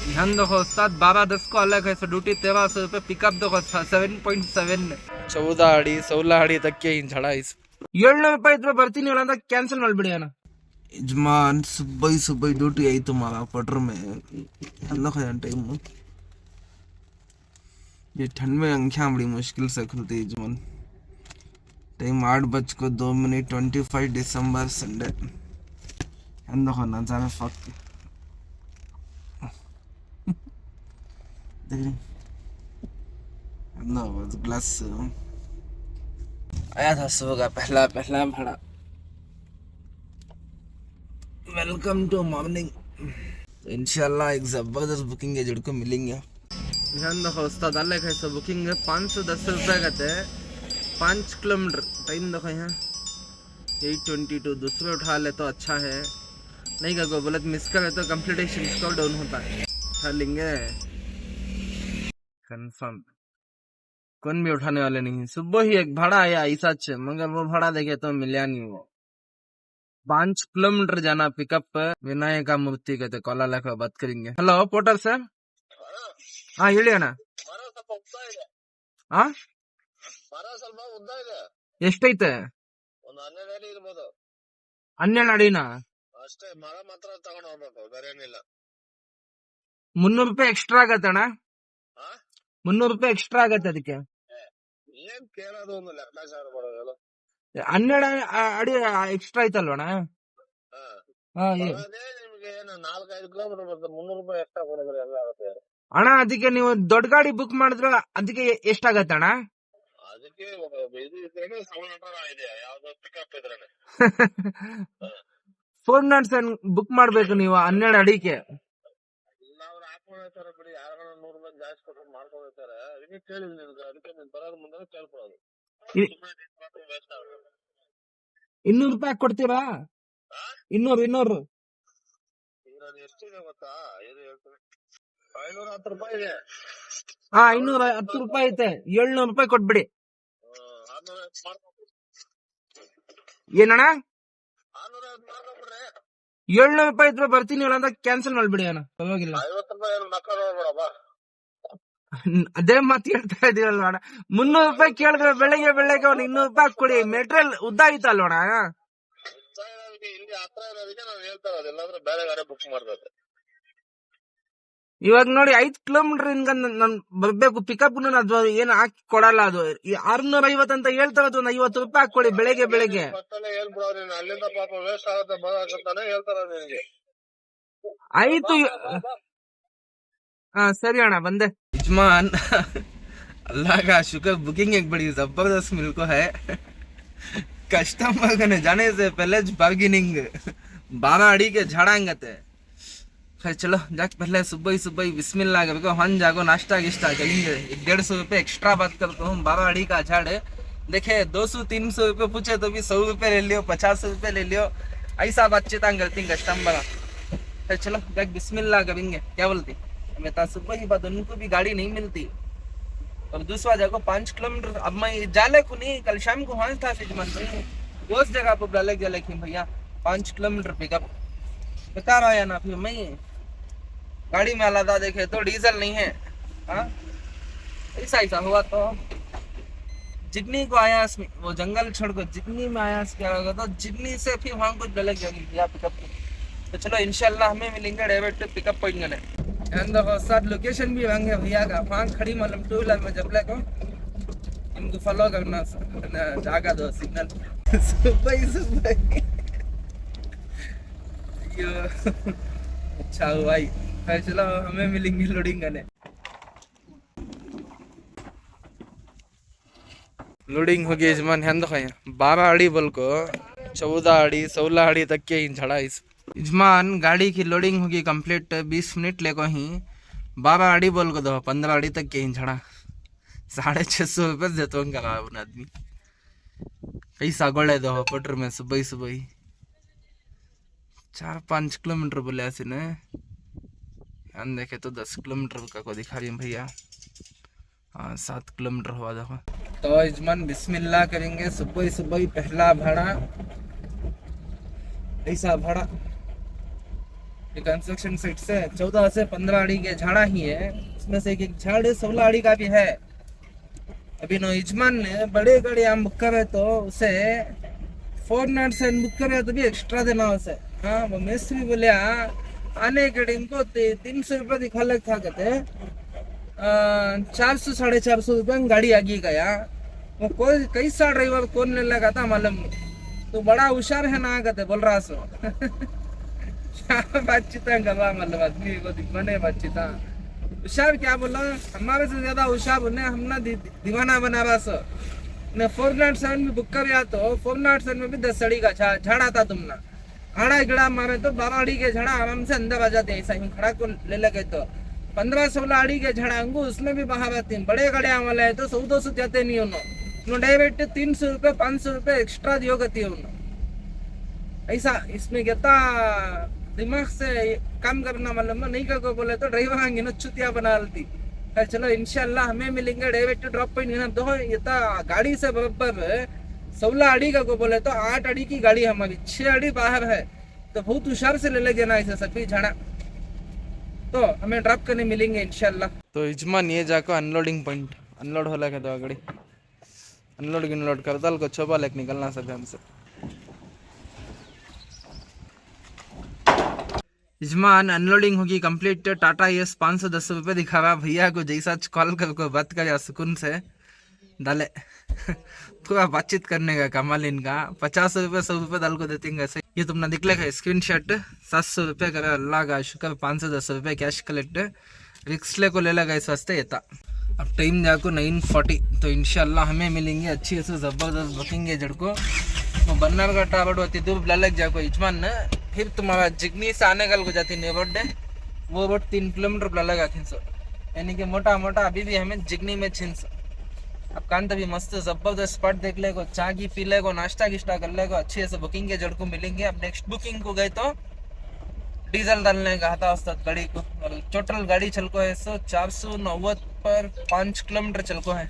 ध्यान देखो उस्ताद 12:10 को अलग है सो ड्यूटी 1300 रुपये पिकअप देखो 7.7 14 ಅಡಿ 16 ಅಡಿ ತಕ್ಕೆ ಹಿಂಗ್ ಝಡ ಇಸ್ 700 ರೂಪಾಯಿ ಇದ್ರೆ ಬರ್ತೀನಿ ಇಲ್ಲ ಅಂತ ಕ್ಯಾನ್ಸಲ್ ಮಾಡ್ಬಿಡಿ ಅಣ್ಣ यजमान सुबह ही सुबह ड्यूटी आई तुम्हारा क्वार्टर में देखो टाइम ये ठंड में आंखें बड़ी मुश्किल से खुलती यजमान टाइम 8:02 25 दिसंबर संडे देखो नजारा फक ग्लास आया था सुबह का पहला भाड़ा। Welcome to morning. तो इंशाल्लाह एक जबरदस्त बुकिंग है जिनको मिलेंगे ध्यान देखो उस्ताद अलग है सो बुकिंग है 510 रुपये कहते हैं 5 किलोमीटर टाइम देखो यहाँ 8:22 दूसरे उठा ले तो अच्छा है नहीं का बोले तो मिस करे तो कंप्लीटेशन स्कोर डाउन होता है उठा लेंगे कंफर्म कौन भी उठाने वाले नहीं। सुबह ही एक भाड़ा आया ऐसा मगर वो भाड़ा देखे तो मिला नहीं वो 5 किलोमीटर जाना पिकअप विनायका मूर्ति कहते कोला लेकर बात करेंगे। हेलो पोर्टर सर हाँ ಹೇಳಿ ಅಣ್ಣ हाँ ಎಷ್ಟೈತೆ 12 ಅಡಿನಾ ಅಷ್ಟೇ ಮರ ಮಾತ್ರ ತಗೊಂಡು ಹೋಗ್ಬೇಕು ಬೇರೆ ಏನಿಲ್ಲ 300 ರೂಪಾಯಿ ಎಕ್ಸ್ಟ್ರಾ ಆಗತ್ತೆ ಅಣ್ಣ 300 ರೂಪಾಯಿ ಎಕ್ಸ್ಟ್ರಾ ಆಗತ್ತೆ ಅದಕ್ಕೆ ಏನ್ ಕೇಳೋದು ಒಂದು ಲೆಕ್ಕಾಚಾರ ಮಾಡೋದು 12 ಅಡಿ ಎಕ್ಸ್ಟ್ರಾ ಆಯ್ತಲ್ವಣ ನಿಮ್ಗೆ ಏನು 4-5 ಕಿಲೋಮೀಟರ್ ಬರ್ತದೆ 300 ರೂಪಾಯಿ ಎಕ್ಸ್ಟ್ರಾ ಕೊಡೋದ್ರೆ ಎಲ್ಲ ಆಗುತ್ತೆ ಅಣ್ಣ ಅದಕ್ಕೆ ನೀವು ದೊಡ್ಡ ಗಾಡಿ ಬುಕ್ ಮಾಡಿದ್ರೆ ಅದಕ್ಕೆ ಎಷ್ಟಾಗತ್ತೆ ಅಣ್ಣ ಅದಕ್ಕೆ ಇದು ಇದ್ರೆ 700 ಇದೆ ಯಾವ್ದೋ ಪಿಕಪ್ ಇದ್ರೆ 407 ಬುಕ್ ಮಾಡ್ಬೇಕು ನೀವು 12 ಅಡಿಗೆ ಅವ್ರು ಹಾಕೊಂಡಿರ್ತಾರೆ ಬಿಡಿ ಯಾರು 100 ರೂಪಾಯಿ ಜಾಸ್ತಿ ಕೊಟ್ಟು ಮಾಡ್ಕೊಂಡಿರ್ತಾರೆ ಅದಕ್ಕೆ ಕೇಳಿದ್ವಿ ನಿನ್ಗೆ ಅದಕ್ಕೆ ನೀನ್ ಬರೋದ್ ಮುಂದೆ ಕೇಳ್ಕೊಳ್ಳೋದು 200 ರೂಪಾಯಿ ಕೊಡ್ತೀರಾ 200 ಎಷ್ಟಿದೆ ಗೊತ್ತಾ ಇದು 510 ರೂಪಾಯಿ ಇದೆ 510 ರೂಪಾಯಿ ಐತೆ 700 ರೂಪಾಯಿ ಕೊಟ್ಬಿಡಿ ಏನಣ್ಣ 700 ರೂಪಾಯಿ ಇದ್ರೆ ಬರ್ತೀನಿ ಇಲ್ಲ ಅಂತ ಕ್ಯಾನ್ಸಲ್ ಮಾಡ್ಬಿಡಿ ಅಣ್ಣ ಪರವಾಗಿಲ್ಲ 50 ರೂಪಾಯಿ ಅದೇ ಮಾತು ಹೇಳ್ತಾ ಇದೀವಲ್ವ ಅಣ್ಣ 300 ರೂಪಾಯಿ ಕೇಳಿದ್ರೆ ಬೆಳಗ್ಗೆ 200 ರೂಪಾಯಿ ಕೊಡಿ ಮೆಟೀರಿಯಲ್ ಉದ್ದ ಆಯ್ತಲ್ವಣ ಇಲ್ಲಿ ಹತ್ರ ಇರೋದಕ್ಕೆ ನಾವು ಹೇಳ್ತಾ ಇರೋದು ಇಲ್ಲಾಂದ್ರೆ ಬೇರೆ ಗಾಡಿ ಬುಕ್ ಮಾಡ್ಬೇಕು ಇವಾಗ ನೋಡಿ 5 ಕಿಲೋಮೀಟರ್ ಇಂದ ನಾನು ಬರ್ಬೇಕು ಪಿಕಪ್ ಅದು ಏನು ಹಾಕಿ ಕೊಡಲ್ಲ ಅದು 650 ಅಂತ ಹೇಳ್ತಾ ಇರೋದು ಒಂದು 50 ರೂಪಾಯಿ ಹಾಕೊಡಿ ಬೆಳಗ್ಗೆ ಹೇಳ್ಬಿಡೋ ನೀನು ಅಲ್ಲಿಂದ ಪಾಪ ವೇಸ್ಟ್ ಆಗುತ್ತೆ ಬರೋದಂತಾನೆ ಹೇಳ್ತಾರ ನಿನಗೆ ಆಯ್ತು सरी अಣ್ಣ बंदे यजमान अल्लाह का शुक्र बुकिंग एक बड़ी जबरदस्त मिल को है कस्टमर ने जाने से पहले बार्गेनिंग 12 अड़ी के झाड़ांगते खैर चलो जाक पहले सुबह ही बिस्मिल्लाह करके हन जागो नाश्ता गिश्ता करेंगे 150 रुपये एक्स्ट्रा बात करता हूँ 12 अड़ी का झाड़े देखे 200-300 रुपये पूछे तो भी 100 रुपये ले लियो 50 रुपये ले लियो ऐसा बातचीत करती कस्टमर। खैर चलो जाक बिस्मिल्लाह करेंगे क्या बोलती मैं सुबह ही बात उनको भी गाड़ी नहीं मिलती और दूसरा जगह 5 किलोमीटर अब मैं जाले को नहीं कल शाम को वहां था फिजमन उस जगह पर डाले भैया 5 किलोमीटर पिकअप बता रहा है ना फिर मैं गाड़ी में अलादा देखे तो डीजल नहीं है ऐसा हुआ तो जितनी को आयास में वो जंगल छोड़ को जितनी में आयास क्या होगा तो जितनी से फिर वहां को डाले भैया पिकअप तो चलो इंशाल्लाह हमें मिलेंगे डायरेक्ट पिकअप पॉइंट में साथ लोकेशन भी होंगे भैया का वहाँ खड़ी मतलब 2 व्हीलर में जब को इनको फॉलो करना जागा दो सिग्नल सुबह अच्छा हुआ ही चलो हमें मिलेंगे लोडिंग करने लोडिंग होगी यजमान ध्यान दो 12 अड़ी बोल को 14 अड़ी 16 अड़ी तक के झड़ा इस यजमान गाड़ी की लोडिंग होगी कंप्लीट 20 मिनट ले को ही 12 अड़ी बोल को दो 15 अड़ी तक के ही झड़ा 650 रुपये देता हूँ कहा आदमी पैसा गोड़े दो पटर में सुबह ही 4-5 किलोमीटर बोले ऐसे ने हम देखे तो 10 किलोमीटर का को दिखा रही भैया 7 किलोमीटर हुआ देखो तो यजमान बिस्मिल्लाह करेंगे सुबह ही पहला भाड़ा ऐसा भाड़ा ये कंस्ट्रक्शन साइट से 14 से 15 अड़ी के झाड़ा ही है, उसमें से एक झाड़ 16 अड़ी का भी है। अभी नो यजमान ने बड़े गाड़ी हम बुक करे तो उसे 407 बुक करे तो भी एक्स्ट्रा देना उसे। हाँ वो मिस्त्री बोले आने के टाइम को 300 रुपये दिखा लग था कहते 400 450 रुपये में गाड़ी आगे गया। वो कोई कैसा ड्राइवर कौन ने लगा था मालूम नहीं, तो बड़ा होशियार है ना कहते बोल रहा सो बातचीत गवा मतलब आदमी को दिखने बातचीत होशियार क्या बोला, हमारे से ज्यादा होशियार बोलने हमने दीवाना बना रहा सो ने 407 में बुक कर तो 407 में भी 10 अड़ी का झाड़ा था तुमने आड़ा गिड़ा मारे तो 12 अड़ी के झाड़ा आराम से अंदर आ जाते हैं। ऐसा ही खड़ा को ले लगे तो 15-16 अड़ी के झाड़ा अंगू उसमें भी बाहर आते हैं। बड़े गड़े वाले है तो 100-200 जाते नहीं उन्होंने डायरेक्ट 300 रुपये 500 रुपये एक्स्ट्रा दियो गति उन्होंने। ऐसा इसमें कहता दिमाग से काम करना मतलब नहीं कर को बोले तो ड्राइवर आएंगे ना चुतिया बना लेती। चलो इंशाल्लाह हमें मिलेंगे डायरेक्ट ड्रॉप पॉइंट दो ये गाड़ी से बराबर 16 अड़ी का को बोले तो 8 अड़ी की गाड़ी हमारी 6 अड़ी बाहर है, तो बहुत होशियार से ले लेंगे ना ऐसे सभी झाड़ा, तो हमें ड्रॉप करने मिलेंगे इंशाल्लाह। तो यजमान ये जाकर अनलोडिंग पॉइंट अनलोड हो लगे तो गाड़ी अनलोड कर दाल को छोपा लेके निकलना सब हमसे। यजमान अनलोडिंग होगी कंप्लीट। टाटा एस 510 रुपये दिखा रहा भैया को, जैसा कॉल कर को बात करे सुकून से डाले पूरा बातचीत करने का कमाल इनका। 50 रुपये 100 रुपये डाल को देते हैं। ये तुमने दिखलेगा स्क्रीन शॉट 700 रुपये करे अल्लाह का शुक्र 510 रुपये कैश कलेक्ट रिक्सले को ले लगा इस वास्ते ये था। अब टाइम जाको 9:40 तो इंशाल्लाह हमें मिलेंगे अच्छी से ज़बरदस्त बुकिंग है जड़को वो बन्नर का टावर होती दूर लग जाको यजमान न। फिर तुम्हारा जिगनी से आने कल को जाती न्यू रोड वो रोड 3 किलोमीटर लगा खिंसो, यानी कि मोटा मोटा अभी भी हमें जिगनी में छिंस। अब कान तभी मस्त जबरदस्त स्पॉट देख ले को, चाय की पी ले को, नाश्ता किश्ता कर ले को, अच्छे से बुकिंग के जड़ को मिलेंगे। अब नेक्स्ट बुकिंग को गए तो डीजल डालने का था उस्ताद गाड़ी को, और टोटल गाड़ी चल को है 490 पर 5 किलोमीटर चल को है।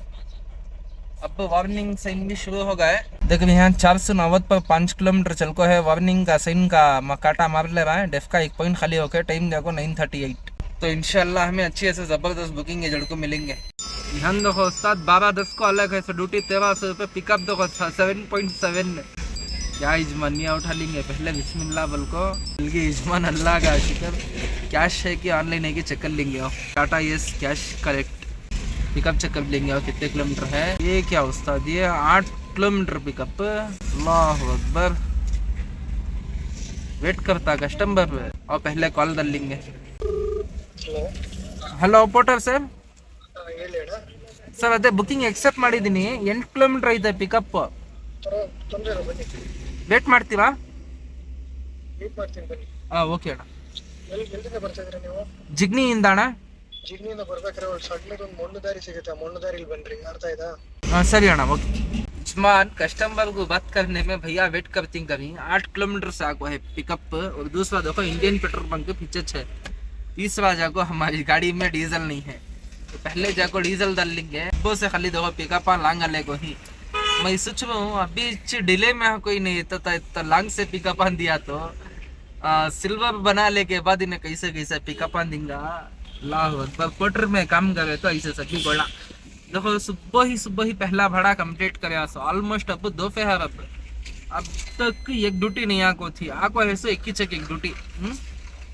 अब वार्निंग साइन भी शुरू हो गए, देखो यहाँ 490 पर 5 किलोमीटर चल को है। वार्निंग का साइन का काटा मार ले रहा है, डेफ का 1 पॉइंट खाली होकर टाइम देखो 9:38। तो इंशाल्लाह हमें अच्छी से जबरदस्त बुकिंग के जड़ को मिलेंगे। ध्यान देखो उस्ताद 12:10 को अलग है, ड्यूटी 1300 रुपये, पिकअप देखो 7.7 क्या यजमानिया उठा लेंगे पहले बिस्मिल्लाह बोल को बल्कि यजमान अल्लाह का शुक्र कैश है कि ऑनलाइन है कि चेक कर लेंगे। Tata ace cash correct pickup check कर लेंगे। और कितने किलोमीटर है ये क्या उस्ताद, ये 8 किलोमीटर पिकअप। अल्लाह अकबर, वेट करता कस्टमर और पहले कॉल कर लेंगे। ಹಲೋ ಆಪರೇಟರ್ ಸರ್, ಸರ್ ಅದೇ ಬುಕಿಂಗ್ ಎಕ್ಸೆಪ್ಟ್ ಮಾಡಿದ್ದೀನಿ, 8 ಕಿಲೋಮೀಟರ್ ಐತೆ ಪಿಕಪ್, ವೇಟ್ ಮಾಡ್ತೀರಾ? ಹಾಂ ಓಕೆ ಅಣ್ಣ. ಜಿಗ್ನಿಯಿಂದ ಅಣ್ಣ? ಜಿಗ್ನಿಯಿಂದ ಬರ್ಬೇಕಾದ್ರೆ ಒಂದು ಸಣ್ಣದೊಂದು ಮೊಣ್ಣು ದಾರಿ ಸಿಗುತ್ತೆ, ಆ ಮೊಣ್ಣು ದಾರಿಲಿ ಬನ್ರಿ, ಅರ್ಥ ಆಯ್ತಾ? ಹಾಂ ಸರಿ ಅಣ್ಣ ಓಕೆ। यजमान कस्टमर को बात करने में भैया वेट करती कभी 8 किलोमीटर से आको है पिकअप। और दूसरा देखो इंडियन पेट्रोल पंप के पीछे है। तीसरा जाको हमारी गाड़ी में डीजल नहीं है, तो पहले जाको डीजल डाल लेंगे वो से खाली देखो पिकअप लांग ले को ही। मैं सोच रहा हूँ अभी डिले में कोई नहीं तो लांग से पिकअप दिया तो सिल्वर बना ले के बाद इन्हें कैसे कैसे पिकअप देंगे। अल्लाह अकबर, क्वार्टर में काम करे तो ऐसे सभी बड़ा देखो सुबह ही पहला भाड़ा कंप्लीट करे ऑलमोस्ट अब दोपहर अब तक एक ड्यूटी नहीं आको थी, आको है सो एक ही चेक एक ड्यूटी।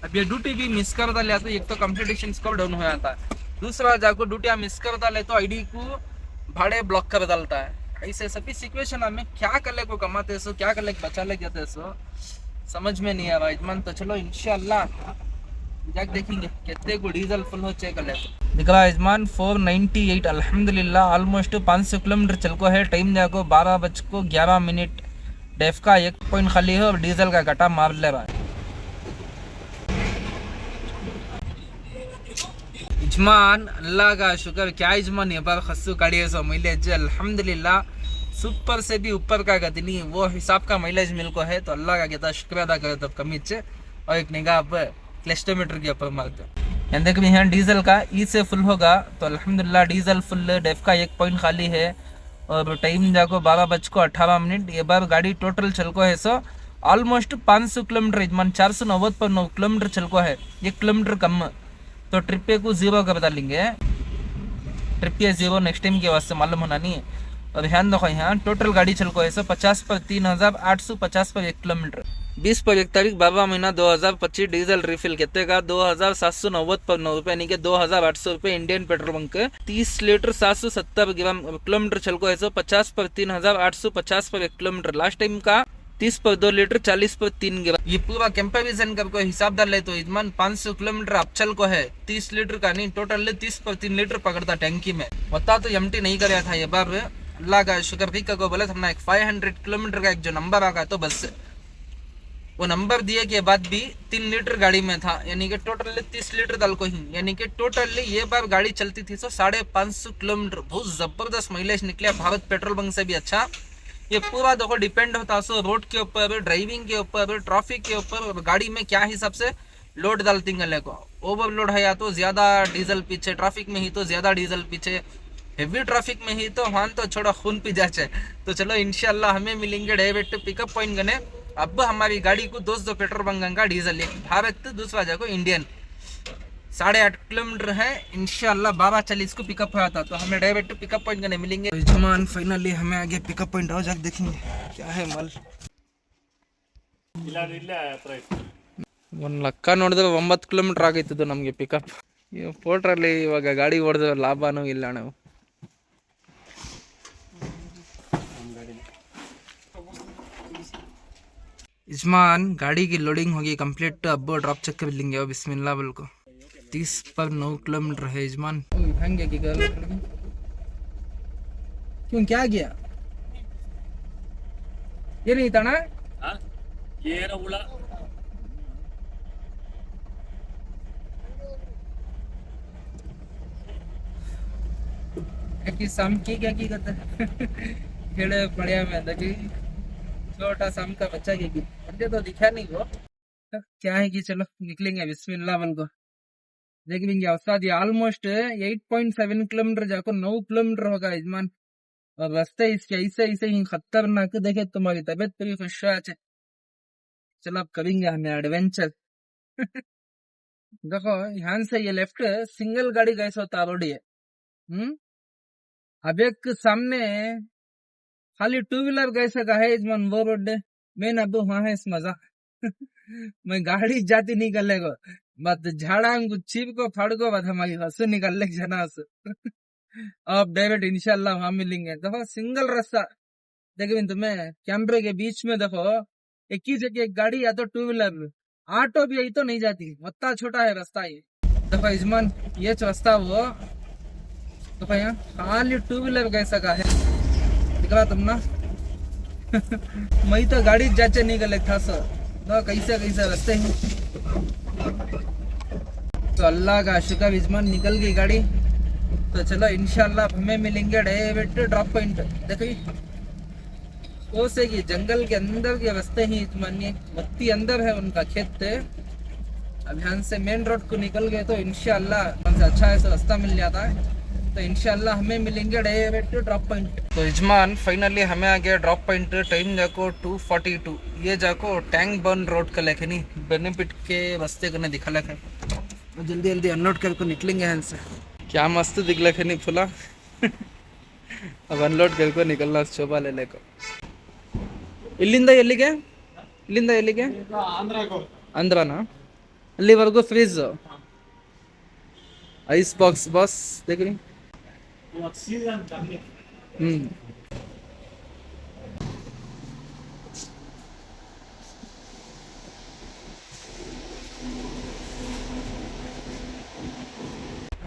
अब ये ड्यूटी भी मिस कर डाले तो एक तो कंप्लीटेशन स्कोर डाउन हो जाता है, दूसरा जाको ड्यूटियाँ मिस कर डाले तो आईडी को भाड़े ब्लॉक कर डालता है। ऐसे सभी सिचुएशन हमें क्या करले को कमाते सो क्या करले बचा ले जाते सो समझ में नहीं आ रहा यजमान। तो चलो इंशाल्लाह जाके देखेंगे कितने को डीजल फुल हो चेक कर ले। दिख रहा है यजमान 498 अल्हम्दुलिल्लाह ऑलमोस्ट 500 किलोमीटर चल को है। टाइम जाको 12:11। डेफ का 1 पॉइंट खाली है और डीजल का कटा मार ले रहा है। यजमान अल्लाह का शुक्र, क्या यजमान ये बार खस्सू गाड़ी है सो माइलेज अल्हम्दुलिल्लाह सुपर से भी ऊपर का गति नहीं वो हिसाब का माइलेज मिल को है। तो अल्लाह का कहता शुक्र अदा करे तब कमी से और एक निगाह अब किलोमीटर के ऊपर मारते हैं। देखो यहाँ डीजल का ई से फुल होगा तो अल्हम्दुलिल्लाह डीजल फुल। डेफ का 1 पॉइंट खाली है और टाइम जाको 12:18। ये बार गाड़ी टोटल चल को है सो ऑलमोस्ट 500 किलोमीटर यजमान 490 पर 9 किलोमीटर चल को है, 1 किलोमीटर कम। तो ट्रिप पे को जीरो का बता लेंगे, ट्रिप पे जीरो नेक्स्ट टाइम के वास्ते मालूम होना नहीं है। और ध्यान रखो यहाँ टोटल गाड़ी चल को है 150 पर 3850 पर 1 किलोमीटर। 20 पर 1 तारीख 12 महीना 2025 डीजल रिफिल कितने का 2790 पर 9 रुपये यानी कि 2800 रुपये इंडियन पेट्रोल पंप। 30 लीटर 770 ग्राम किलोमीटर चल को है 50 पर 3850 पर 1 किलोमीटर। लास्ट टाइम का 30 पर 2 लीटर 40 पर 3 ग्राम। ये पूरा कंपेरिजन करके हिसाब डाल ले तो यजमान 500 किलोमीटर अब चल को है 30 लीटर का नहीं, टोटल 30 पर 3 लीटर पकड़ता टैंकी में। बता तो एमटी नहीं कराया था ये बार, अल्लाह का शुक्र भी को बोले था एक 500 किलोमीटर का एक जो नंबर आगा तो बस वो नंबर दिए के बाद भी 3 लीटर गाड़ी में था, यानी कि टोटल 30 लीटर डाल को ही, यानी कि टोटल ये बार गाड़ी चलती थी तो 550 किलोमीटर। बहुत जबरदस्त माइलेज निकला भारत पेट्रोल पंप से भी अच्छा। ये पूरा देखो डिपेंड होता है सो रोड के ऊपर, ड्राइविंग के ऊपर, ट्रैफिक के ऊपर, गाड़ी में क्या हिसाब से लोड डालती गले को। ओवरलोड है या तो ज्यादा डीजल पीछे, ट्रैफिक में ही तो ज्यादा डीजल पीछे, हेवी ट्रैफिक में ही तो वहां तो छोड़ा खून पी जाचे। तो चलो इंशाल्लाह हमें मिलेंगे डायरेक्ट पिकअप पॉइंट गने। अब हमारी गाड़ी को 200 पेट्रोल पंप का डीजल, एक भारत दूसरा जगह इंडियन, 8.5 किलोमीटर है। इंशाल्लाह 12:40 को पिकअप हुआ था, तो हमें डायरेक्ट पिकअप पॉइंट करने मिलेंगे। यजमान फाइनली हमें आगे पिकअप पॉइंट हो जाके देखेंगे क्या है माल। ಒಂದು ಲೆಕ್ಕ ನೋಡಿದ್ರೆ 9 ಕಿಲೋಮೀಟರ್ ಆಗೈತಿದ್ದು ನಮಗೆ ಪಿಕಪ್। ಪೋರ್ಟ್ರಲ್ಲಿ ಇವಾಗ ಗಾಡಿ ಹೊಡೆದ್ರೆ ಲಾಭನೂ ಇಲ್ಲ ನಾವು। यजमान गाड़ी की लोडिंग होगी कंप्लीट, अब ड्रॉप चेक कर लेंगे। अब बिस्मिल्लाह बोल को 30 पर 9 किलोमीटर है यजमान। क्यों क्या गया ये नहीं था ना ये कि शाम की क्या की करता खेड़े पड़िया में देखी छोटा शाम का बच्चा की मुझे तो दिखा नहीं वो क्या है कि चलो निकलेंगे बिस्मिल्लाह बोल को देखेंगे। उस्ताद ये ऑलमोस्ट 8.7 किलोमीटर जाकर 9 किलोमीटर होगा यजमान। और रास्ते इसके ऐसे ऐसे ही खतरनाक देखे तुम्हारी तबीयत पे भी खुश हो। चलो अब करेंगे हमें एडवेंचर। देखो यहाँ से ये लेफ्ट सिंगल गाड़ी कैसे होता रोड है, अब एक सामने खाली 2 व्हीलर कैसे का है यजमान वो रोड मेन। अब वहां है इस मजा मैं गाड़ी जाती निकलने को बस झाड़ा चिप को फाड़ को बस हमारी हंसू निकलने जना अब डायरेक्ट इंशाल्लाह वहां मिलेंगे। देखो सिंगल रास्ता देखो तुम्हें कैमरे के बीच में देखो एक ही जगह एक गाड़ी या तो 2 व्हीलर, ऑटो भी यही तो नहीं जाती, इतना छोटा है रास्ता ये। देखो यजमान ये रास्ता वो तो यहाँ खाली 2 व्हीलर कैसा का है दिखा तुम ना मैं तो गाड़ी जाचे निकले था सर तो कैसे कैसे रास्ते हैं। तो अल्लाह का शुक्र यजमान निकल गई गाड़ी। तो चलो इंशाल्लाह हमें मिलेंगे डायरेक्ट ड्रॉप पॉइंट। देखो वो से ये जंगल के अंदर के रास्ते ही मानिए बत्ती अंदर है उनका खेत। अब यहाँ से मेन रोड को निकल गए तो इंशाल्लाह हमसे अच्छा ऐसा रास्ता मिल जाता है। तो इंशाल्लाह हमें मिलेंगे डायरेक्ट ड्रॉप पॉइंट। तो यजमान फाइनली हमें आ गया ड्रॉप पॉइंट। टाइम जाको 2:42 ये जाको टैंक बर्न रोड का लेके नहीं बेनिफिट के रास्ते करने दिखा लेके जल्दी जल्दी अनलोड करके निकलेंगे यहाँ से। क्या मस्त दिख लेके नहीं फुला अब अनलोड करके निकलना शोभा ले लेको। ಇಲ್ಲಿಂದ ಎಲ್ಲಿಗೆ ಇಲ್ಲಿಂದ ಎಲ್ಲಿಗೆ ಆಂಧ್ರನಾ ಅಲ್ಲಿವರೆಗೂ ಫ್ರೀಜ್ ಐಸ್ ಬಾಕ್ಸ್ ಬಾಸ್ देखिए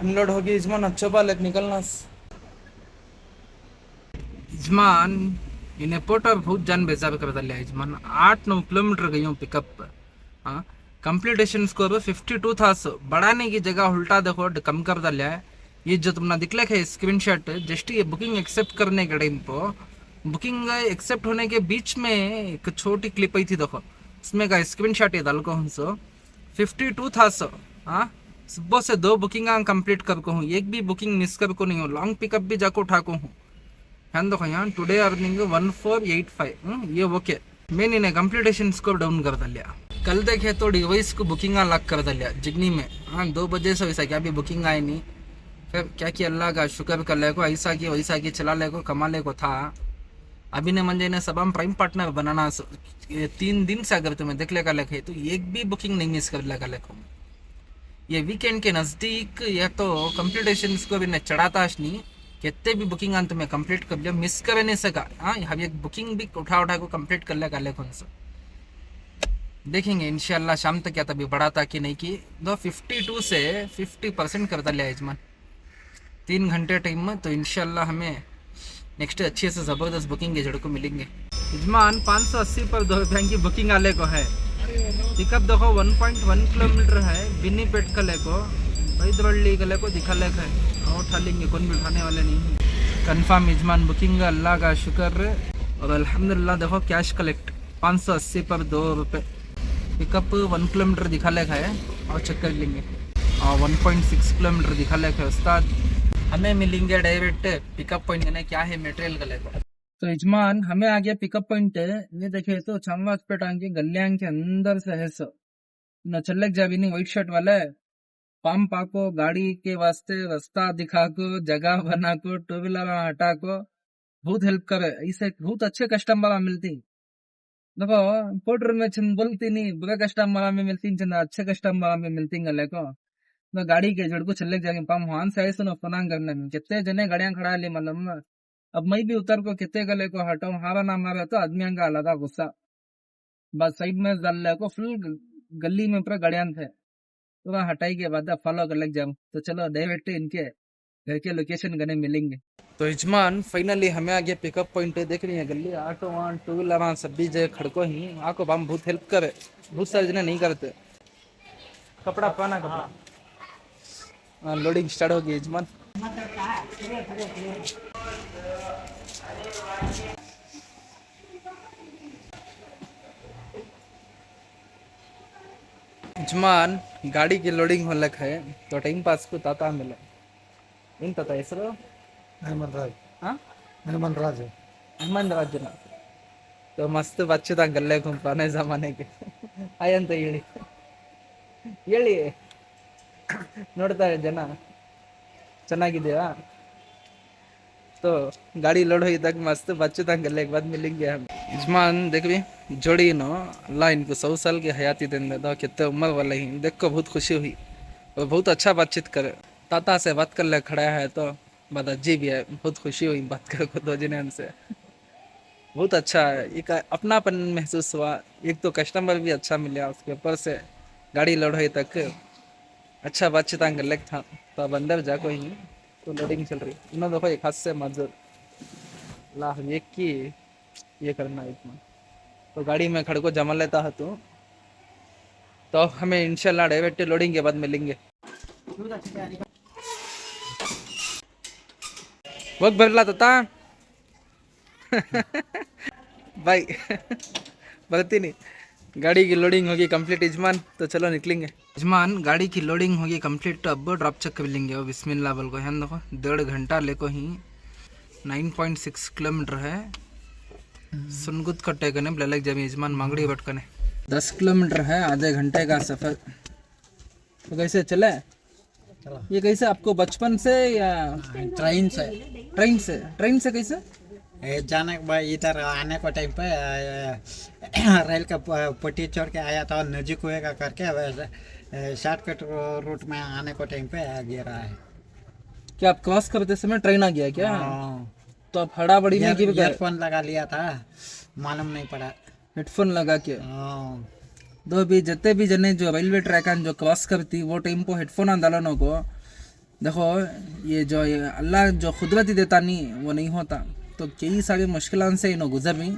अनलोड होगी यजमान। अच्छा पालक निकलना यजमान इन्हें पोटर बहुत जान बेचाब कर दिया यजमान। 8-9 किलोमीटर गई हूँ पिकअप। हाँ कंप्लीटेशन स्कोर 52 था। बढ़ाने की जगह उल्टा देखो कम कर दिया है। ये जो तुमने दिखला है स्क्रीनशॉट जस्ट ये बुकिंग एक्सेप्ट करने के टाइम पर बुकिंग एक्सेप्ट होने के बीच में एक छोटी क्लिप आई थी देखो इसमें का स्क्रीनशॉट ये डाल को हूँ 52 था। हाँ सुबह से 2 बुकिंग कंप्लीट कर को हूँ, एक भी बुकिंग मिस कर को नहीं हूँ। लॉन्ग पिकअप भी जाको उठा को हूँ। ध्यान देखो यहाँ टुडे अर्निंग 1485 ये ओके। मैंने इन्हें कंप्लीटेशन स्कोप डाउन कर दिया। कल देखे तो डिवाइस को बुकिंग लॉक कर दिया जिगनी में। हाँ 2 बजे से वैसा क्या भी बुकिंग आई नहीं। फिर क्या कि अल्लाह का शुक्र कर ले को, ऐसा कि वैसा कि चला ले को, कमा ले को था। अभी ने मंजे ने सब हम प्राइम पार्टनर बनाना 3 दिन से अगर तुम्हें देख ले कर लेखे तो एक भी बुकिंग नहीं मिस कर ले कर लेको। ये वीकेंड के नज़दीक या तो कंप्लीटेशन को भी ने चढ़ाता नहीं, कितने भी बुकिंग आन तुम्हें कंप्लीट कर लिया, मिस कर नहीं सका। हाँ हम एक बुकिंग भी उठा को कंप्लीट कर ले कर ले कौन सा देखेंगे इंशाल्लाह शाम तक। या तभी बढ़ाता कि नहीं कि 52 से 50% करता लिया यजमान 3 घंटे टाइम में। तो इंशाल्लाह हमें नेक्स्ट अच्छे से ज़बरदस्त बुकिंग के जड़ को मिलेंगे। यजमान 580 पर 2 रुपये की बुकिंग आले को है। पिकअप देखो 1.1 किलोमीटर है बिन्नीपेट कले को, बैदवल्ली कले को दिखा लेक है। और उठा लेंगे, कौन भी उठाने वाले नहीं। कन्फर्म यजमान बुकिंग, अल्लाह का शुक्र। और अल्हम्दुलिल्लाह देखो कैश कलेक्ट 580 पर 2 रुपये। पिकअप 1 किलोमीटर दिखा लेखा है और चेक कर लेंगे। और 1.6 किलोमीटर दिखा लेखा है उस्ताद। हमें मिलेंगे डायरेक्ट पिकअप पॉइंट यानी क्या है मटेरियल का लेकर। तो यजमान हमें आ गया पिकअप पॉइंट है। ये देखे तो चामवाजपेट के गलियां के अंदर से है सो न चलक जाबी नहीं। व्हाइट शर्ट वाला है पंप आको, गाड़ी के वास्ते रास्ता दिखा को, जगह बना को, 2 व्हीलर हटा को बहुत हेल्प करे। ऐसे बहुत अच्छे कस्टमर मिलती। देखो पोर्टर में चंद बोलती नहीं, बुरा कस्टमर में मिलती, चंद अच्छे कस्टमर में मिलती गले को। तो गाड़ी के जड़ को चले जाएंगे पम वहां से ऐसे न फनांग करने में कितने जने गाड़ियां खड़ा ली मालूम। अब मैं भी उतर को कितने गले को हटाऊं, हारा ना मारे तो आदमी का अलग गुस्सा। बस साइड में डाल ले को फुल गली में पूरा गाड़ियां थे, पूरा हटाई के बाद फॉलो कर लग जाऊं। तो चलो डायरेक्ट इनके घर के लोकेशन गने मिलेंगे। तो यजमान फाइनली हमें आ गया पिकअप पॉइंट है। देख रही है गली ऑटो वहाँ 2 व्हीलर सब भी जगह खड़को ही आको हम बहुत हेल्प करे। बहुत सारे जने नहीं करते। कपड़ा पाना कपड़ा हाँ लोडिंग स्टार्ट हो गई यजमान। यजमान गाड़ी की लोडिंग हो लग है तो टाइम पास को ताता मिले इन ताता ಹೆಸರು अहमद राज। हाँ अहमद राज अहमद राज ना। तो मस्त बच्चे था गल्ले घूम पुराने जमाने के आयंत ಹೇಳಿ ಹೇಳಿ ನೋಡ್ತಾ ಜನ ಚೆನ್ನಾಗಿದೆಯಾ। तो गाड़ी लोड हुई तक मस्त बच्चे तक गले के बाद मिलेंगे हम। यजमान देख भी जोड़ी नो अल्लाह इनको 100 साल की हयाती दिन दे दो। कितने उम्र वाले ही देख को बहुत खुशी हुई और बहुत अच्छा बातचीत करे। ताता से बात कर ले खड़ा है तो बात अजीब है, बहुत खुशी हुई बात कर को 2 जने से। बहुत अच्छा है, एक अपनापन महसूस हुआ। एक तो कस्टमर भी अच्छा मिला, उसके ऊपर से गाड़ी लोड हुई तक अच्छा बातचीत गले था। तो अब अंदर जाको ही तो लोडिंग चल रही। इन्होंने देखो एक हाथ से मजदूर लाह ये की ये करना इतना। तो गाड़ी में खड़ को जमा लेता है तो हमें इंशाल्लाह डायरेक्ट लोडिंग के बाद मिलेंगे। वक्त भरला था भाई बरती नहीं। गाड़ी की लोडिंग होगी कंप्लीट यजमान। तो चलो निकलेंगे यजमान। गाड़ी की लोडिंग होगी कंप्लीट। तो अब ड्रॉप चेक कर लेंगे। और बिस्मिल्लाह बोल को है देखो 1.5 घंटा लेको ही 9.6 किलोमीटर है। सुनगुत कट्टे कने ब्लैक जमी यजमान मांगड़ी बट कने 10 किलोमीटर है, आधे घंटे का सफर। तो कैसे चले ये कैसे आपको बचपन से या ट्रेन से ट्रेन से कैसे जाने के बाद इधर आने को टाइम पे रेल का पट्टी छोड़ के आया था नजीक हुएगा करके शॉर्टकट रूट में आने को टाइम पे गिरा है। क्या आप क्रॉस करते समय ट्रेन आ गया क्या? तो आप हड़ाबड़ी में गिर गए? ईयरफोन लगा लिया था, मालूम नहीं पड़ा। हेडफोन लगा के दो भी जते भी जने जो रेलवे ट्रैक जो क्रॉस करती वो टाइम को हेडफोन डालने को देखो। ये जो अल्लाह जो खुदरती देता नहीं वो नहीं होता। तो कई सारी मुश्किलों से इन्हों गुजर रही।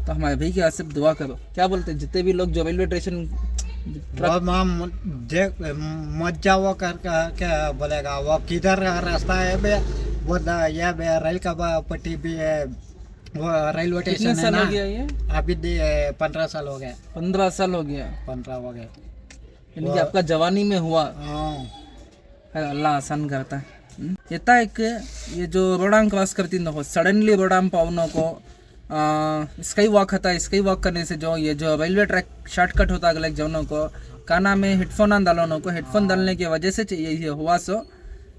तो हमारे भाई के सिर्फ दुआ करो। क्या बोलते हैं जितने भी लोग जो रेलवे स्टेशन मत जाओ कर क्या बोलेगा वो किधर रास्ता है बे वो ये बे रेल का पट्टी भी है वो रेलवे स्टेशन है ना। ये अभी 15 साल हो गए। 15 साल हो गया। 15 हो गए यानी आपका जवानी में हुआ। अल्लाह आसान करता है। येता एक ये जो रोडाम क्रॉस करती देखो सडनली रोडाम पावनो को स्काई वॉक होता है, स्काई वॉक करने से जो ये जो रेलवे ट्रैक शॉर्टकट होता है अगले जौनों को काना में हेडफोन डालों को हेडफोन डालने की वजह से ये हुआ सो।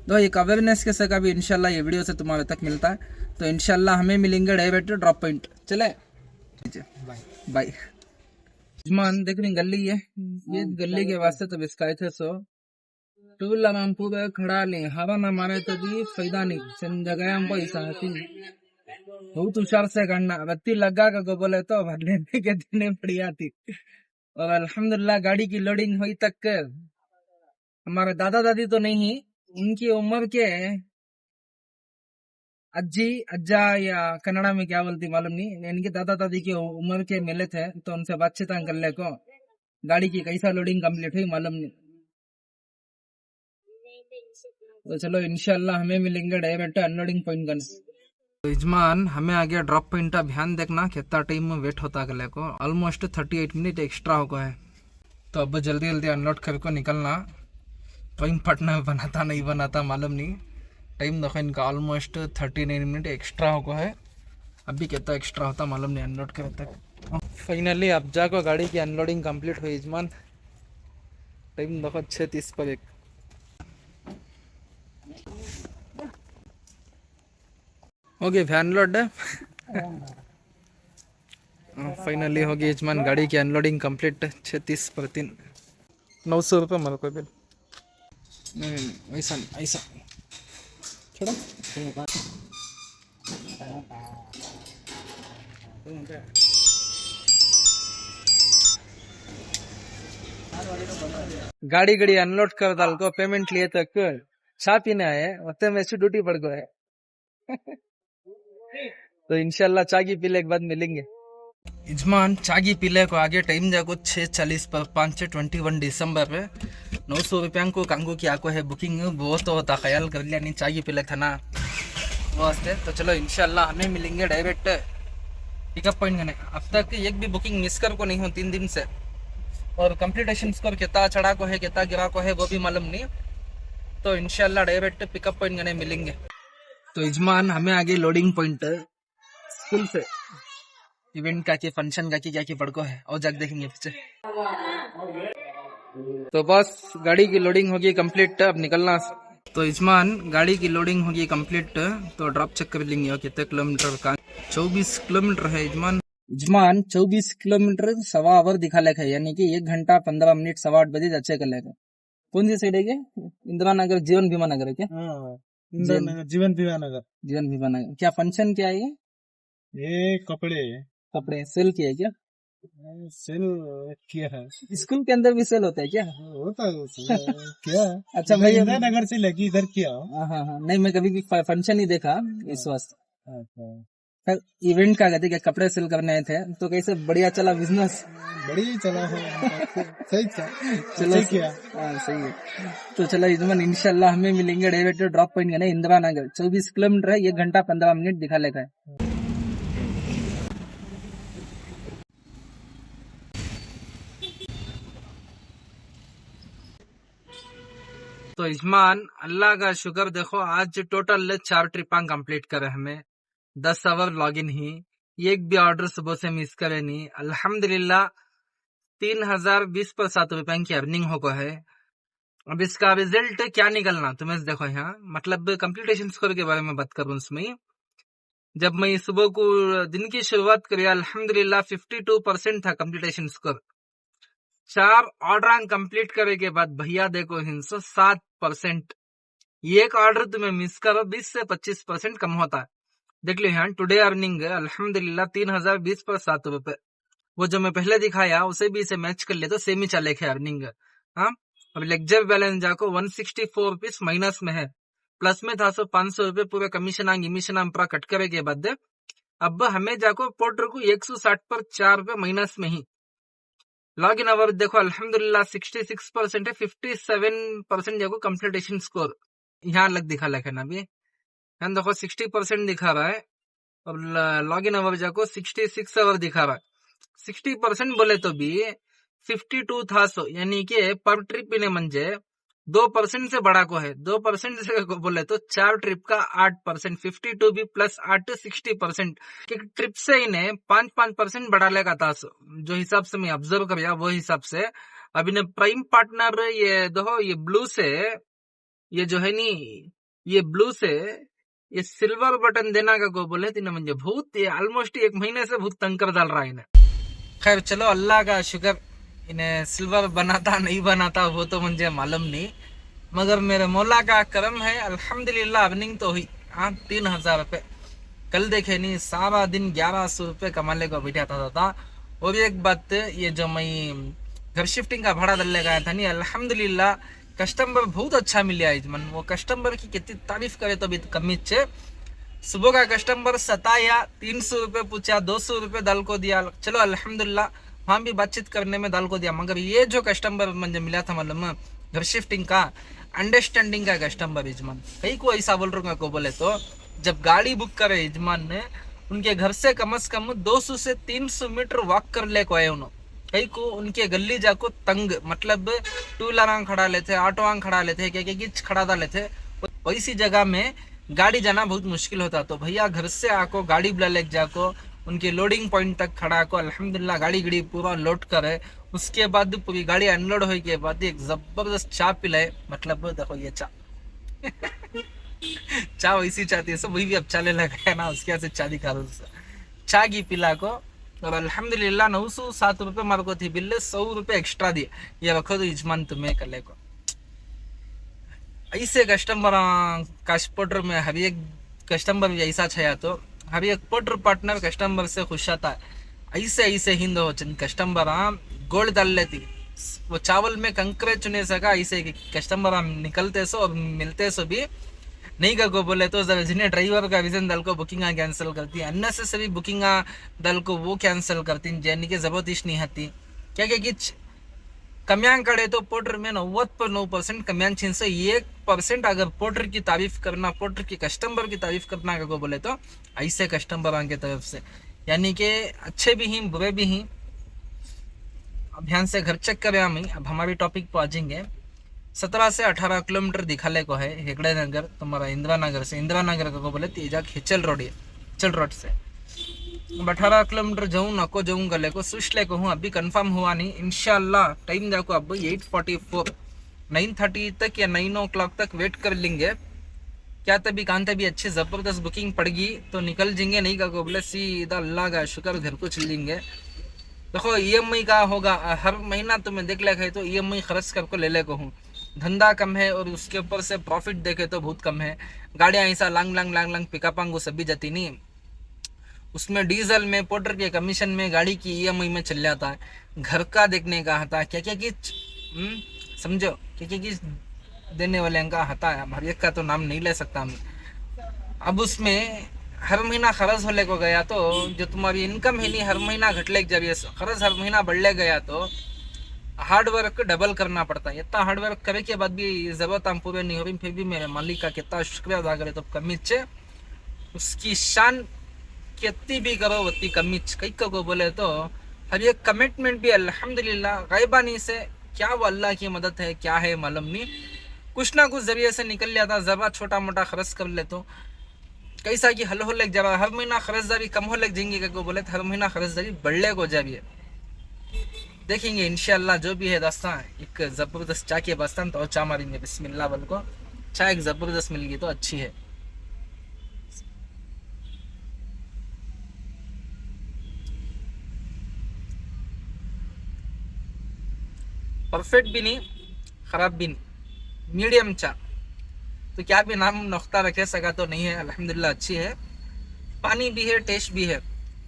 तो एक अवेयरनेस के सका भी इंशाल्लाह ये वीडियो से तुम्हारे तक मिलता है। तो इंशाल्लाह हमें मिलेंगे डायरेक्ट ड्रॉप पॉइंट। चले बाय। यजमान देख रही गली है, ये गली के वास्ते तो बिस्काए थे सो टू व्हीलर हम पूरे खड़ा ले हवा ना मारे तो भी फायदा नहीं, सन जगह हमको ऐसा आती बहुत हुशार से करना बत्ती लगा का को बोले तो भर लेने के देने पड़ी आती। और अल्हम्दुलिल्लाह गाड़ी की लोडिंग हुई तक हमारे दादा दादी तो नहीं, उनकी उम्र के अज्जी अज्जा या कन्नड़ा में क्या बोलती मालूम नहीं, इनके दादा दादी की उम्र के मिले थे तो उनसे बातचीत कर ले को गाड़ी की कैसा लोडिंग कंप्लीट हुई मालूम नहीं। तो चलो इंशाल्लाह हमें मिलेंगे डायरेक्ट अनलोडिंग पॉइंट गन। तो यजमान हमें आ गया ड्रॉप पॉइंट, ध्यान देखना कितना टाइम में वेट होता गले को, ऑलमोस्ट 38 मिनट एक्स्ट्रा हो गया है। तो अब जल्दी जल्दी अनलोड करके निकलना, टाइम पटना बनाता नहीं बनाता मालूम नहीं। टाइम देखो इनका ऑलमोस्ट 39 मिनट एक्स्ट्रा हो गया है, अभी कितना एक्स्ट्रा होता मालूम नहीं अनलोड करे तक। फाइनली अब जाकर गाड़ी की अनलोडिंग कंप्लीट हुई यजमान, टाइम देखो 6:30 पर एक हो गई अनलोड। फाइनली हो गई यजमान गाड़ी की अनलोडिंग कंप्लीट 6:30 पर 3 900 रुपये मेरे को बिल। ऐसा ऐसा छोड़ो गाड़ी गड़ी अनलोड कर डाल को पेमेंट लिए तक चाय पीने आए उतने में से ड्यूटी पड़ गए। तो इंशाल्लाह चागी पीले के बाद मिलेंगे। यजमान चागी पीले को आगे टाइम जाको 6:40 पर 5/21 दिसंबर पे 900 रुपया को कांगो की आको है बुकिंग, वो तो होता ख्याल कर लिया नहीं चागी पीले था ना वास्ते। तो चलो इंशाल्लाह हमें मिलेंगे डायरेक्ट पिकअप पॉइंट करने। अब तक एक भी बुकिंग मिस कर को नहीं हो 3 दिन से, और कंप्लीटेशन स्कोर कितना चढ़ा को है कितना गिरा को है वो भी मालूम नहीं। तो इंशाल्लाह डायरेक्ट पिकअप पॉइंट करने मिलेंगे। तो यजमान हमें आगे लोडिंग पॉइंट स्कूल से इवेंट का की फंक्शन का की क्या की पड़को है और जग देखेंगे पीछे। तो बस गाड़ी की लोडिंग होगी कंप्लीट, अब निकलना। तो यजमान गाड़ी की लोडिंग होगी कंप्लीट, तो ड्रॉप चेक कर लेंगे और कितने किलोमीटर का 24 किलोमीटर है यजमान। यजमान 24 किलोमीटर 1.25 आवर दिखा लेखा है, यानी कि 1 घंटा 15 मिनट 8:15 बजे अच्छे कर लेगा। कौन सी साइड है क्या? इंदिरा नगर जीवन बीमा नगर है क्या? जीवन बीमा नगर। जीवन बीमा नगर। क्या फंक्शन क्या है ये कपड़े कपड़े सेल किया है क्या? सेल किया है, स्कूल के अंदर भी सेल होता है क्या? होता है क्या? अच्छा भाई इंदिरा नगर से लगी इधर किया। हाँ, नहीं मैं कभी भी फंक्शन नहीं देखा इस वास्ते। इवेंट का कहते क्या कपड़े सेल करने आए थे, तो कैसे बढ़िया चला बिजनेस? बढ़िया चला है, सही था, चलो किया। सही है। तो चलो यजमान इंशाल्लाह हमें मिलेंगे डायरेक्ट ड्रॉप पॉइंट का इंदिरा नगर 24 किलोमीटर है, 1 घंटा 15 मिनट दिखा लेगा है। तो यजमान अल्लाह का शुक्र देखो आज टोटल 4 ट्रिपां कंप्लीट करे हमें, 10 आवर लॉगिन ही, एक भी ऑर्डर सुबह से मिस करे नहीं। अल्हम्दुलिल्लाह 3020 पर 7 रुपए की अर्निंग हो गया है। अब इसका रिजल्ट क्या निकलना तुम्हें देखो यहाँ, मतलब कंप्लीटेशन स्कोर के बारे में बात करूँ उसमें। जब मैं सुबह को दिन की शुरुआत करी अल्हम्दुलिल्लाह 52% था कंप्लीटेशन स्कोर। 4 ऑर्डर कंप्लीट करे के बाद भैया देखो 7%, एक ऑर्डर तुम्हें मिस करो 20 से 25% कम होता है। देख लो यहाँ टुडे अर्निंग अल्हम्दुलिल्लाह 3020 पर 7 रुपए, वो जो मैं पहले दिखाया उसे भी इसे मैच कर ले तो सेम ही चले अर्निंग। हाँ अब लेक्चर बैलेंस जाको 164 रुपीज माइनस में है, प्लस में था 500 रुपए पूरे कमीशन इमिशन पूरा कट करे के बाद अब हमें जाको पोर्टर को 160 पर 4 रुपए माइनस में ही। लॉग इन आवर देखो अल्हम्दुलिल्लाह 66% है, 57% जाको कंप्लीटेशन स्कोर यहाँ अलग दिखा लगा ना अभी, यहाँ देखो 60% दिखा रहा है, और लॉग इन आवर जाको 66 आवर दिखा रहा है। 60% बोले तो भी 52 था सो, यानी कि पर ट्रिप ने म्हणजे 2% से बड़ा को है, 2% से को बोले तो 4 ट्रिप का 8%, 52 भी प्लस 8 60%। ट्रिप से इन्हें 5% बढ़ा लेगा था, जो हिसाब से मैं ऑब्जर्व कर गया वो हिसाब से। अब इन्हें प्राइम पार्टनर ये देखो, ये ब्लू से, ये जो है नी, ये ब्लू से ये सिल्वर बटन देना का को बोले तो मुझे बहुत ऑलमोस्ट 1 महीने से बहुत तंग कर डाल रहा है इन्हें। खैर चलो, अल्लाह का शुक्र, इन्हें सिल्वर बनाता नहीं बनाता वो तो मुझे मालूम नहीं, मगर मेरे मौला का करम है अल्हम्दुलिल्लाह। अर्निंग तो हुई 3000 रुपये। कल देखे नहीं, सारा दिन 1100 रुपये कमाने को बैठा था। और एक बात, ये जो मैं घर शिफ्टिंग का भाड़ा दल गया था नहीं, अल्हम्दुलिल्लाह कस्टमर बहुत अच्छा मिला है मन। वो कस्टमर की कितनी तारीफ करे तो भी कमी चे। सुबह का कस्टमर सताया, 300 रुपये पूछा, 200 रुपये दाल को दिया, चलो अल्हम्दुलिल्लाह वहाँ भी बातचीत करने में दाल को दिया। मगर ये जो कस्टमर मुझे मिला था मालूम, घर शिफ्टिंग का अंडरस्टैंडिंग का कस्टमर यजमान, कई को ऐसा बोल रहा को बोले तो, जब गाड़ी बुक करे यजमान ने, उनके घर से कम 200 से 300 मीटर वॉक कर ले को आए उन्होंने। कई को उनके गली जाको तंग, मतलब 2 व्हीलर खड़ा लेते, ऑटो खड़ा लेते, क्या खड़ा डाल लेते, वैसी जगह में गाड़ी जाना बहुत मुश्किल होता। तो भैया घर से आको गाड़ी बुला ले जाको, उनके लोडिंग पॉइंट तक खड़ा को अल्हम्दुलिल्लाह गाड़ी पूरा लोड करे। उसके बाद पूरी गाड़ी अनलोड होने के बाद एक जबरदस्त चाय पिलाए। मतलब देखो ये चाय चाय वैसी चाहती है सब, वही भी अब चाले लगा है ना, उसके से चाय दिखा दो, चाय की पिला को। और अल्हम्दुलिल्लाह 907 रुपये मार को थी बिल्ले, 100 रुपये एक्स्ट्रा दिए, ये रखो तो यजमान तुम्हें कले को। ऐसे कस्टमर काशपोटर में हर एक कस्टमर भी ऐसा छाया, तो हर एक पोटर पार्टनर कस्टमर से खुश आता है। ऐसे ऐसे हिंद हो चंद कस्टमर गोल्ड डाल लेती, वो चावल में कंकरे चुने सका। ऐसे कस्टमर निकलते सो और मिलते सो भी नहीं का को बोले तो, जिन्हें ड्राइवर का विजन दल को बुकिंग कैंसिल करती, अननेसेसरी बुकिंग दल को वो कैंसिल करती, जाने की जरूरत ही नहीं आती। क्या कि कम्यांग कड़े तो पोटर में 99% कम्यांग छीन से 1% अगर पोटर की तारीफ करना, पोटर की कस्टमर की तारीफ करना को बोले तो ऐसे कस्टमर की तरफ से, यानी कि अच्छे भी हैं बुरे भी हैं। अब ध्यान से घर चेक करें हम। अब हमारी टॉपिक पर आ जाएंगे। 17 से 18 किलोमीटर दिखाले को है हेगड़े नगर, तुम्हारा इंदिरा नगर से, इंदिरा नगर को बोले तेजा हिचल रोड है, हिचल रोड से 18 किलोमीटर जाऊँ नको जाऊँ गले को सोच ले को हूँ, अभी कंफर्म हुआ नहीं। इंशाल्लाह टाइम जाको अब 8:44 9:30 तक या 9 o'clock तक वेट कर लेंगे। क्या तभी कांते भी अच्छी ज़बरदस्त बुकिंग पड़गी तो निकल जाएंगे, नहीं का को बोले सीधा अल्लाह का शुक्र घर को चल जाएंगे। देखो EMI का होगा हर महीना तुम्हें देख ले गए तो EMI खर्च कर को ले ले को हूँ। धंधा कम है और उसके ऊपर से प्रॉफिट देखे तो बहुत कम है। गाड़ियाँ ऐसा लांग पिकअपांग सभी जाती नहीं, उसमें डीजल में पोटर के कमीशन में गाड़ी की EMI में चल जाता है। घर का देखने का हता क्या की समझो, क्या की देने वाले का हता है, हर एक का तो नाम नहीं ले सकता मैं। अब उसमें हर महीना खर्च होने को गया तो जो तुम्हारी इनकम है नहीं हर महीना घटले जब ये खर्च हर महीना बढ़ले गया तो हार्ड वर्क डबल करना पड़ता है। इतना हार्ड वर्क करे के बाद भी ज़रूरत हम पूरे नहीं हो रही, फिर भी मेरे मालिक का कितना शुक्रिया अदा करे तो कमी चे, उसकी शान कितनी भी करो उतनी कमी। कई को बोले तो हर एक कमिटमेंट भी अल्हम्दुलिल्लाह गैबानी से, क्या वो अल्लाह की मदद है क्या है मालूम नहीं, कुछ ना कुछ जरिए से निकल जाता। ज़रा छोटा मोटा खर्च कर ले तो कैसा कि हल हो लग जा, हर महीना खर्चदारी कम हो लग जाएंगे को बोले तो हर महीना खर्चदारी बढ़ले को जाए। देखेंगे इंशाल्लाह जो भी है दास्तां, एक ज़बरदस्त चाय के बस्तान तो चाय मारेंगे बिस्मिल्लाह बोल को। चाय एक ज़बरदस्त मिल गई तो अच्छी है। परफेक्ट भी नहीं ख़राब भी नहीं, मीडियम चा, तो क्या भी नाम नख्ता रखे सका तो नहीं है, अल्हम्दुलिल्लाह अच्छी है। पानी भी है, टेस्ट भी है,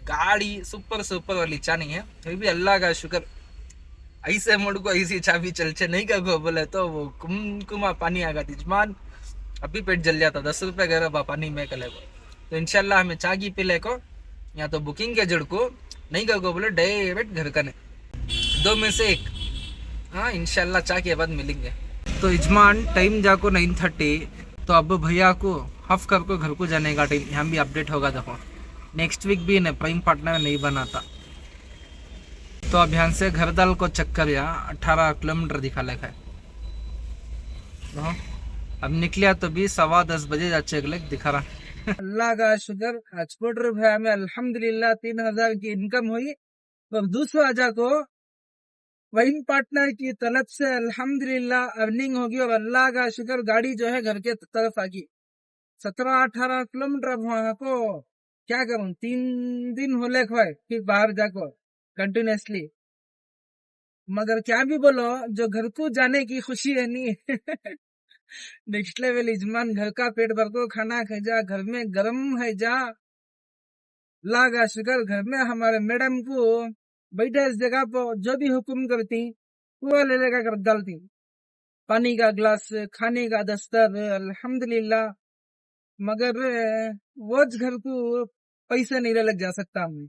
गाड़ी सुपर वाली चा नहीं है, फिर भी अल्लाह का शुक्र ऐसे मुड़ को ऐसी चा भी चलचे नहीं का को बोले तो वो कुमकुमा पानी आगा तिजमान अभी पेट जल जाता। 10 रुपये गरबा पानी में कले को तो इंशाल्लाह हमें चा की पिले को या तो बुकिंग के जड़ को नहीं का को बोले डायरेक्ट घर का नहीं, 2 में से 1। हाँ इंशाल्लाह चा के बाद मिलेंगे। तो यजमान टाइम जाको 9:30, तो अब भैया को हफ कर को घर को जाने का टाइम यहाँ भी अपडेट होगा। देखो नेक्स्ट वीक भी इन्हें प्राइम पार्टनर नहीं बनाता, तो अब यहाँ से घर दाल को चक्कर या 18 किलोमीटर दिखा लेखा है। हाँ, अब निकलिया तो भी 10:15 बजे जा चेक लेक दिखा रहा। अल्लाह का शुक्र, आज क्वार्टर भाई में अल्हम्दुलिल्लाह 3,000 की इनकम हुई। और दूसरा जाको वही पार्टनर की तरफ से अल्हम्दुलिल्लाह अर्निंग होगी। और अल्लाह का शुक्र, गाड़ी जो है घर के तरफ आ गई। 17-18 किलोमीटर अब वहां को क्या करूं, 3 दिन होले खोए फिर बाहर जाको कंटिन्यूसली। मगर क्या भी बोलो, जो घर को जाने की खुशी है नी नेक्स्ट लेवल इजमान। घर का पेट भर को खाना खा जा, घर में गरम है जा। लागा शुक्र, घर में हमारे मैडम को बैठे इस जगह पर जो भी हुक्म करती पूरा ले लेकर कर डालती। पानी का ग्लास, खाने का दस्तर, अल्हम्दुलिल्लाह। मगर वो घर को पैसे नहीं लग जा सकता हमें।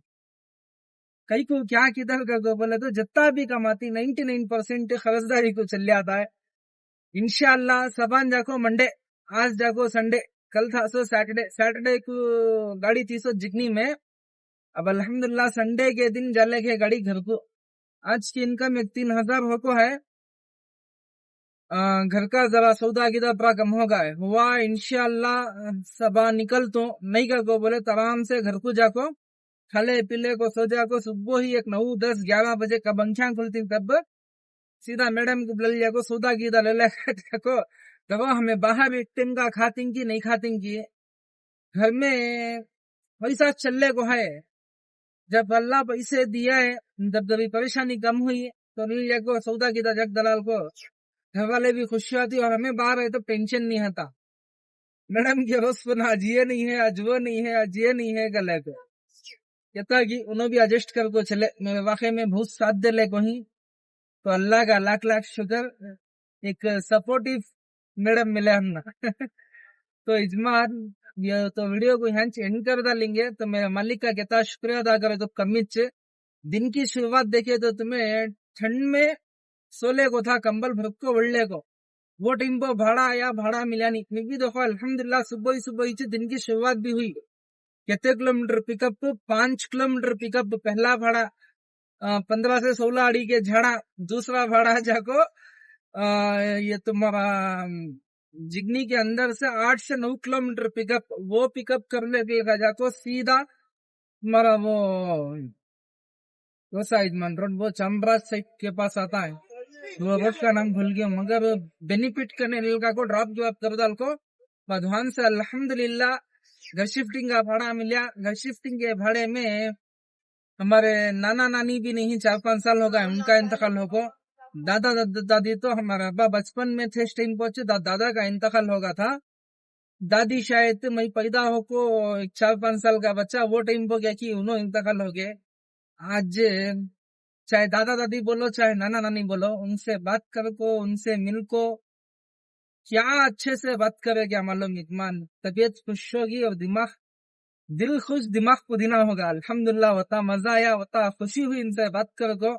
कई को क्या किधर कर दो बोले तो जितना भी कमाती 99% खर्चदारी को चल जाता है। इंशाल्लाह सबान जाको मंडे, आज जाको संडे, कल था सो सैटरडे को गाड़ी थी सो जिगनी में। अब अल्हम्दुलिल्लाह संडे के दिन जाले के गाड़ी घर को। आज की इनकम 3,000 हो को है। घर का जरा सौदा गिदा थोड़ा कम होगा है हुआ। इंशाल्लाह सबा निकल तो नहीं कर को बोले तो आराम से घर को जाको खाले पीले को सो जाको। सुबह ही 9, 10, 11 बजे कब आंखें खुलती तब सीधा मैडम को बुला लिया को सौदा गिदा ले को। देखो हमें बाहर एक टाइम का खाती की नहीं खाती की, घर में पैसा चलने को है। जब अल्लाह पैसे दिया है, जब कभी परेशानी कम हुई तो ले लिया को सौदा गिदा जग दलाल को। घर वाले भी खुशी होती और हमें बाहर है तो टेंशन नहीं आता। मैडम के रोज सुना आज ये नहीं है, आज वो नहीं है, आज ये नहीं है गले को कहता कि उन्होंने भी एडजस्ट कर को चले। मेरे वाकई में बहुत साथ दे ले को ही तो अल्लाह का लाख लाख शुक्र, एक सपोर्टिव मैडम मिले हमना तो इजमान ये तो वीडियो को यहाँ एंड कर डालेंगे। तो मेरे मालिक का कहता शुक्रिया अदा करे तो कमित दिन की शुरुआत देखे तो तुम्हें ठंड में सोले को था, कंबल भर को उड़ले को वो टाइम पर भाड़ा आया, भाड़ा मिला नहीं। फिर भी देखो अल्हम्दुलिल्लाह सुबह ही दिन की शुरुआत भी हुई। कितने किलोमीटर पिकअप? 5 kilometre pickup. पहला भाड़ा 15 से 16 अड़ी के झाड़ा। दूसरा भाड़ा जाको ये तुम्हारा जिगनी के अंदर से 8 से 9 किलोमीटर पिकअप। वो पिकअप करने के जाको सीधा तुम्हारा वो साइड मन रोड, वो चामराज साइड के पास आता है। वो रोड का नाम भूल गया, मगर बेनिफिट करने लगा को ड्रॉप जो आप कर डाल को बधवान से अल्हम्दुलिल्लाह घर शिफ्टिंग का भाड़ा मिला। घर शिफ्टिंग के भाड़े में हमारे नाना नानी भी नहीं 4-5 साल हो गए उनका इंतकाल हो को। दादा दादी तो हमारा अब्बा बचपन में थे इस टाइम पहुंचे, दादा का इंतकाल होगा था। दादी शायद मैं पैदा हो को 4-5 साल का बच्चा वो टाइम पर क्या कि उन्होंने इंतकाल हो गए। आज चाहे दादा दादी बोलो चाहे नाना नानी बोलो, उनसे बात कर को, उनसे मिल को क्या अच्छे से बात करे क्या मालूम इत्मीनान, तबीयत खुश होगी और दिल खुश दिमाग पुदीना होगा। अल्हम्दुलिल्लाह होता मजा आया, होता खुशी हुई इनसे बात कर को।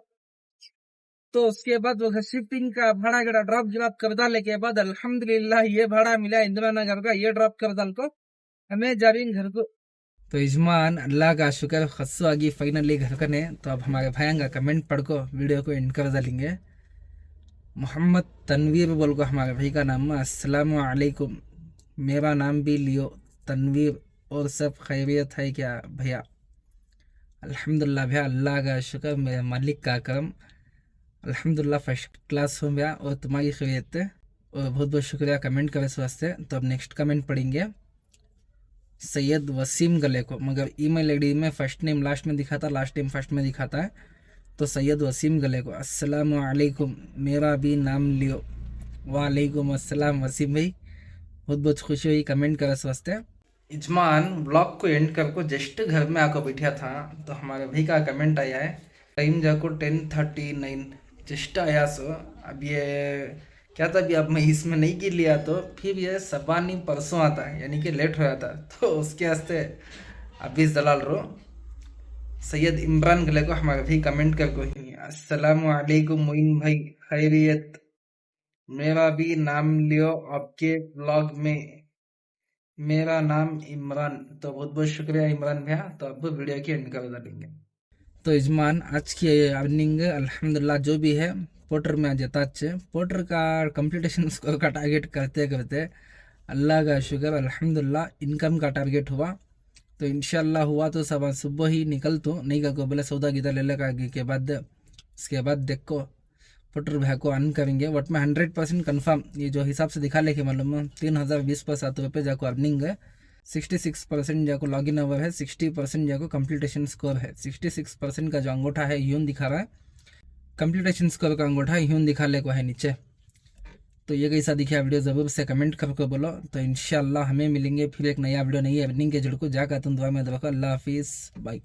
तो उसके बाद वो घर शिफ्टिंग का भाड़ा गड़ा ड्रॉप जवाब कर डाले के बाद अल्हम्दुलिल्लाह ये भाड़ा मिला इंदिरा नगर का, ये ड्रॉप कर डाल को हमें जा रही घर को। तो इजमान अल्लाह का शुक्र खस्सू आगी फाइनली घर का ने। तो अब हमारे भाई का कमेंट पढ़ को वीडियो को एंड कर डालेंगे। मोहम्मद तनवीर बोल को हमारे भाई का नाम, अस्सलाम वालेकुम, मेरा नाम भी लियो तनवीर, और सब खैरियत है क्या भैया? अल्हम्दुलिल्लाह भैया, अल्लाह का शुक्र, मेरे मालिक का करम, अल्हम्दुलिल्लाह फर्स्ट क्लास हो भैया। और तुम्हारी खैरियत है और बहुत बहुत शुक्रिया कमेंट करे इस वास्ते। तो अब नेक्स्ट कमेंट पढ़ेंगे सैयद वसीम गले को, मगर ईमेल आईडी में फर्स्ट नेम लास्ट में दिखाता, लास्ट नेम फर्स्ट में दिखाता है। तो सैयद वसीम गले को, अस्सलाम वालेकुम, मेरा भी नाम लियो। वालेकुम अस्सलाम वसीम भाई, बहुत बहुत खुशी हुई कमेंट करे इस वास्ते। इजमान ब्लॉग को एंड कर को जस्ट घर में आकर बैठा था तो हमारे भाई का कमेंट आया है। टाइम जाको 10:39 जस्ट आया सो। अब ये क्या था भी अब मैं इसमें नहीं गिर लिया तो फिर ये सबानी परसों आता है, यानी कि लेट हो जाता। तो उसके वास्ते अभी दलाल रो सैयद इमरान गले को हमारे भाई कमेंट कर को ही, अस्सलाम वालेकुम मोइन भाई, खैरियत, मेरा भी नाम लियो आपके ब्लॉग में, मेरा नाम इमरान। तो बहुत बहुत शुक्रिया इमरान भैया। तो अब वीडियो की एंड कर डालेंगे। तो यजमान आज की अर्निंग अल्हम्दुलिल्लाह जो भी है पोटर में आज अच्छे पोटर का कंप्लीटेशन स्कोर का टारगेट करते करते अल्लाह का शुक्र अल्हम्दुलिल्लाह इनकम का टारगेट हुआ। तो इंशाल्लाह हुआ तो सब आज सुबह ही निकल तो नहीं का को बोले सौदा गीता ले लेगा आगे के बाद उसके बाद देखो पोटर भाई को अर्न करेंगे। बट मैं 100% कन्फर्म ये जो हिसाब से दिखा लेके मालूम 3020 पर 7 रुपये जाको अर्निंग है 66% जाको लॉगिन अवर है 60% जाको कंप्लीटेशन स्कोर है 66% का जो अंगूठा है यून दिखा रहा है कंप्लीटेशन स्कोर का अंगूठा यून दिखा ले को है नीचे। तो ये कैसा दिखा वीडियो ज़रूर से कमेंट करके बोलो। तो इंशाल्लाह हमें मिलेंगे फिर एक नया वीडियो नई अर्निंग के जुड़ को जाकर तुम दुआ में दबा। अल्लाह हाफिज़ बाय।